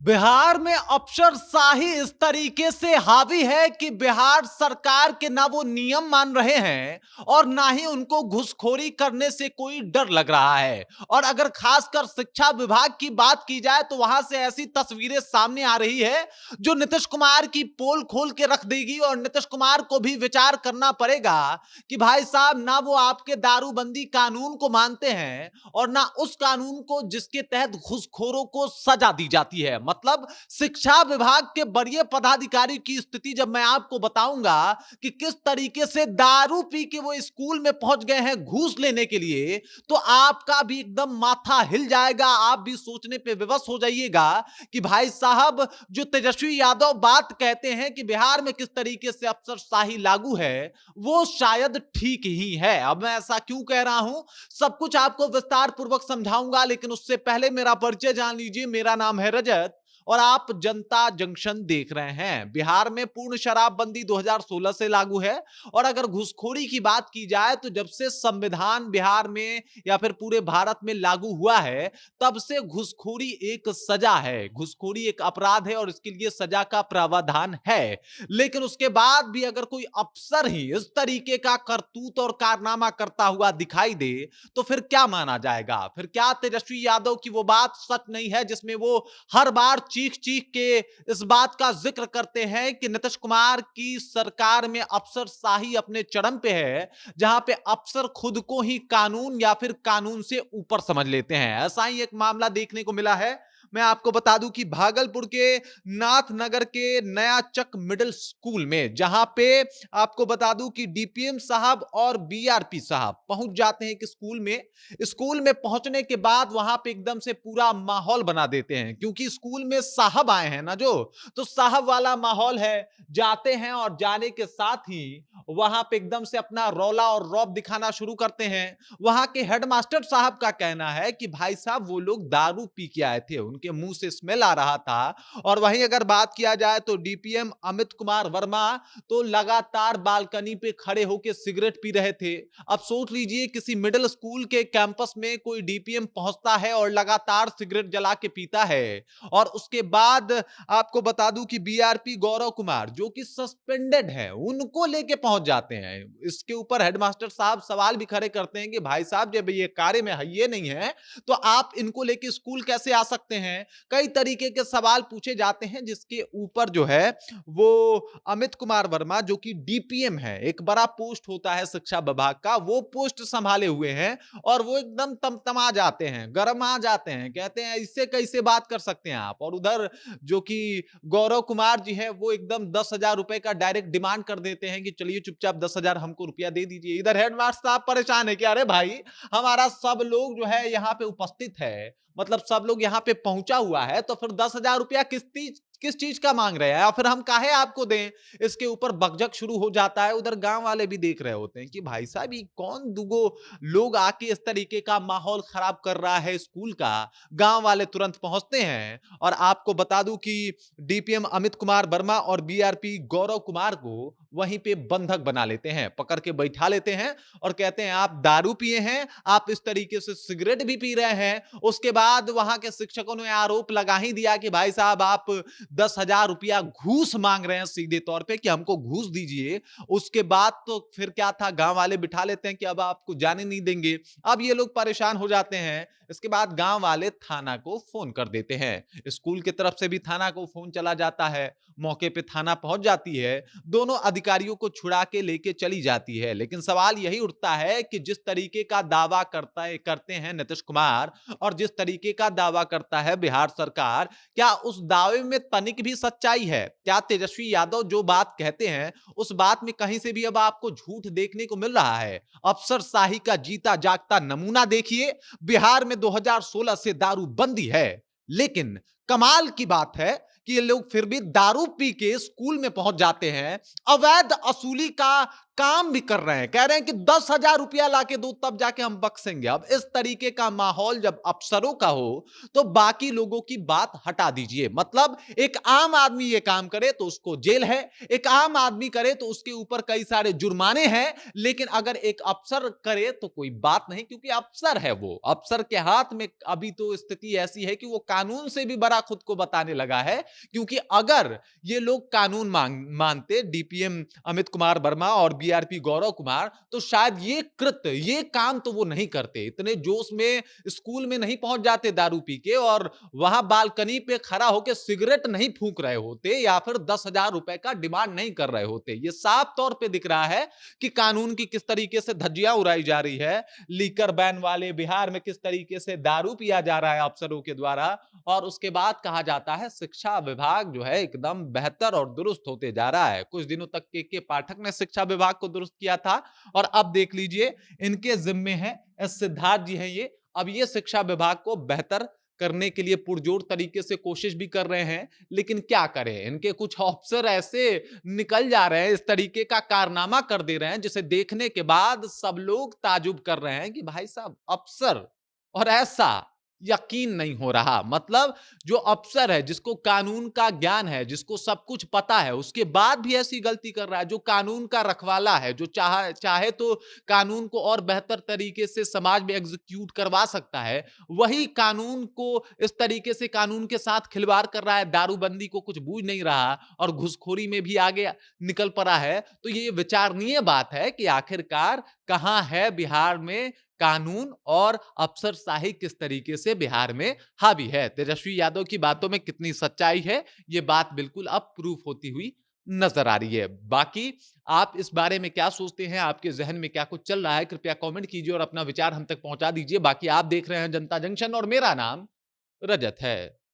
बिहार में अफसरशाही इस तरीके से हावी है कि बिहार सरकार के ना वो नियम मान रहे हैं और ना ही उनको घूसखोरी करने से कोई डर लग रहा है। और अगर खासकर शिक्षा विभाग की बात की जाए तो वहां से ऐसी तस्वीरें सामने आ रही है जो नीतीश कुमार की पोल खोल के रख देगी और नीतीश कुमार को भी विचार करना पड़ेगा कि भाई साहब ना वो आपके दारूबंदी कानून को मानते हैं और ना उस कानून को जिसके तहत घूसखोरों को सजा दी जाती है। मतलब शिक्षा विभाग के बड़े पदाधिकारी की स्थिति जब मैं आपको बताऊंगा कि किस तरीके से दारू पी के वो स्कूल में पहुंच गए हैं घूस लेने के लिए, तो आपका भी एकदम माथा हिल जाएगा। आप भी सोचने पे विवश हो जाइएगा कि भाई साहब जो तेजस्वी यादव बात कहते हैं कि बिहार में किस तरीके से अफसरशाही लागू है, वो शायद ठीक ही है। अब मैं ऐसा क्यों कह रहा हूं, सब कुछ आपको विस्तार पूर्वक समझाऊंगा, लेकिन उससे पहले मेरा परिचय जान लीजिए। मेरा नाम है रजत और आप जनता जंक्शन देख रहे हैं। बिहार में पूर्ण शराबबंदी 2016 से लागू है और अगर घूसखोरी की बात की जाए तो जब से संविधान बिहार में या फिर पूरे भारत में लागू हुआ है, तब से घूसखोरी एक सजा है, घूसखोरी एक अपराध है और इसके लिए सजा का प्रावधान है। लेकिन उसके बाद भी अगर कोई अफसर ही इस तरीके का करतूत और कारनामा करता हुआ दिखाई दे, तो फिर क्या माना जाएगा? फिर क्या तेजस्वी यादव की वो बात सच नहीं है जिसमें वो हर बार चीख चीख के इस बात का जिक्र करते हैं कि नीतीश कुमार की सरकार में अफसरशाही अपने चरम पे है, जहां पे अफसर खुद को ही कानून या फिर कानून से ऊपर समझ लेते हैं। ऐसा ही एक मामला देखने को मिला है। मैं आपको बता दूं कि भागलपुर के नाथनगर के नया चक मिडिल स्कूल में, जहां पे आपको बता दूं कि डीपीएम साहब और बीआरपी साहब पहुंच जाते हैं कि स्कूल में पहुंचने के बाद वहां पे एकदम से पूरा माहौल बना देते हैं, क्योंकि स्कूल में साहब आए हैं ना जो, तो साहब वाला माहौल है। जाते हैं और जाने के साथ ही वहां पे एकदम से अपना रौला और रौब दिखाना शुरू करते हैं। वहां के हेडमास्टर साहब का कहना है कि भाई साहब वो लोग दारू पी के आए थे, उनके मुंह से स्मेल आ रहा था। और वहीं अगर बात किया जाए तो डीपीएम अमित कुमार वर्मा तो लगातार बालकनी पे खड़े होकर सिगरेट पी रहे थे। अब सोच लीजिए किसी मिडिल स्कूल के कैंपस में कोई डीपीएम पहुंचता है और लगातार सिगरेट जला के पीता है। और उसके बाद आपको बता दूं कि बीआरपी गौरव कुमार जो कि सस्पेंडेड है, उनको लेके पहुंच जाते हैं। इसके ऊपर हेडमास्टर साहब सवाल भी खड़े करते हैं कि भाई साहब जब ये कार्य में ये नहीं है तो आप इनको लेके स्कूल कैसे आ सकते हैं? कई तरीके के सवाल पूछे जाते हैं, जिसके ऊपर जो है वो अमित कुमार वर्मा जो कि डीपीएम है, एक बड़ा पोस्ट होता है शिक्षा विभाग का, वो पोस्ट संभाले हुए हैं और वो एकदम तमतमा जाते हैं, गरमा जाते हैं, कहते हैं इससे कैसे बात कर सकते हैं आप। और उधर जो कि गौरव कुमार जी है वो एकदम 10,000 रुपए का डायरेक्ट डिमांड कर देते हैं कि चलिए चुपचाप 10,000 हमको रुपया दे दीजिए। इधर हेडमास्टर साहब परेशान है कि अरे भाई, हमारा सब लोग जो है यहाँ पे उपस्थित है, मतलब सब लोग यहाँ पे पहुंचा हुआ है, तो फिर 10,000 रुपया किस चीज का मांग रहे हैं या फिर हम काहे आपको दें? इसके ऊपर बकझक शुरू हो जाता है। उधर गांव वाले भी देख रहे होते हैं कि भाई साहब ये कौन दुगो लोग आके इस तरीके का माहौल खराब कर रहा है स्कूल का। गांव वाले तुरंत पहुंचते हैं और आपको बता दूं कि डीपीएम अमित कुमार वर्मा और बीआरपी गौरव कुमार को वहीं पे बंधक बना लेते हैं, पकड़ के बैठा लेते हैं और कहते हैं आप दारू पिए हैं, आप इस तरीके से सिगरेट भी पी रहे हैं। उसके बाद वहां के शिक्षकों ने आरोप लगा ही दिया कि भाई साहब आप 10,000 रुपया घूस मांग रहे हैं सीधे तौर पे कि हमको घूस दीजिए। उसके बाद तो फिर क्या था, गांव वाले बिठा लेते हैं कि अब आपको जाने नहीं देंगे। अब ये लोग परेशान हो जाते हैं। इसके बाद गांव वाले थाना को फोन कर देते हैं, स्कूल की तरफ से भी थाना को फोन चला जाता है। मौके पे थाना पहुंच जाती है, दोनों अधिकारियों को छुड़ा के लेके चली जाती है। लेकिन सवाल यही उठता है कि जिस तरीके का दावा करते हैं नीतीश कुमार और जिस तरीके का दावा करता है बिहार सरकार, क्या उस दावे में तनिक भी सच्चाई है? क्या तेजस्वी यादव जो बात कहते हैं उस बात में कहीं से भी अब आपको झूठ देखने को मिल रहा है? अफसरशाही का जीता जागता नमूना देखिए। बिहार में 2016 से दारू बंदी है, लेकिन कमाल की बात है कि ये लोग फिर भी दारू पी के स्कूल में पहुंच जाते हैं। अवैध असूली का काम भी कर रहे हैं, कह रहे हैं कि 10,000 रुपया लाके दो तब जाके हम बख्शेंगे। अब इस तरीके का माहौल जब अफसरों का हो तो बाकी लोगों की बात हटा दीजिए। मतलब एक आम आदमी ये काम करे तो उसको जेल है, एक आम आदमी करे तो उसके ऊपर कई सारे जुर्माने हैं, लेकिन अगर एक अफसर करे तो कोई बात नहीं, क्योंकि अफसर है वो। अफसर के हाथ में अभी तो स्थिति ऐसी है कि वो कानून से भी बड़ा खुद को बताने लगा है, क्योंकि अगर ये लोग कानून मानते, डीपीएम अमित कुमार वर्मा और बीआरपी गौरव कुमार, तो शायद ये कृत्य, ये काम तो वो नहीं करते। इतने जोश में स्कूल में नहीं पहुंच जाते दारू पी के, और वहां बालकनी पे खड़ा होकर सिगरेट नहीं फूंक रहे होते, या फिर 10,000 रुपए का डिमांड नहीं कर रहे होते। ये साफ तौर पे दिख रहा है कि कानून की किस तरीके से धज्जियां उड़ाई जा रही है, लीकर बैन वाले बिहार में किस तरीके से दारू पिया जा रहा है अफसरों के द्वारा, और उसके बाद कहा जाता है शिक्षा विभाग जो है एकदम बेहतर और दुरुस्त होते जा रहा है। कुछ दिनों तक के पाठक ने शिक्षा विभाग को दुरुस्त किया था, और अब देख लीजिए इनके जिम्मे है सिद्धार्थ जी हैं ये। अब ये शिक्षा विभाग को बेहतर करने के लिए पुरजोर तरीके से कोशिश भी कर रहे हैं, लेकिन क्या करें, इनके कुछ अफसर ऐसे निकल जा रहे हैं, इस तरीके का कारनामा कर दे रहे हैं जिसे देखने के बाद सब लोग ताजुब कर रहे हैं कि भाई साहब अफसर, और ऐसा यकीन नहीं हो रहा। मतलब जो अफसर है, जिसको कानून का ज्ञान है, जिसको सब कुछ पता है, उसके बाद भी ऐसी गलती कर रहा है। जो कानून का रखवाला है, जो चाहे तो कानून को और बेहतर तरीके से समाज में एग्जीक्यूट करवा सकता है, वही कानून को इस तरीके से कानून के साथ खिलवाड़ कर रहा है, दारूबंदी को कुछ बूझ नहीं रहा और घुसखोरी में भी आगे निकल पड़ा है। तो ये विचारणीय बात है कि आखिरकार कहां है बिहार में कानून, और अफसरशाही किस तरीके से बिहार में हावी है। तेजस्वी यादव की बातों में कितनी सच्चाई है, ये बात बिल्कुल अब प्रूफ होती हुई नजर आ रही है। बाकी आप इस बारे में क्या सोचते हैं, आपके जहन में क्या कुछ चल रहा है, कृपया कमेंट कीजिए और अपना विचार हम तक पहुंचा दीजिए। बाकी आप देख रहे हैं जनता जंक्शन और मेरा नाम रजत है।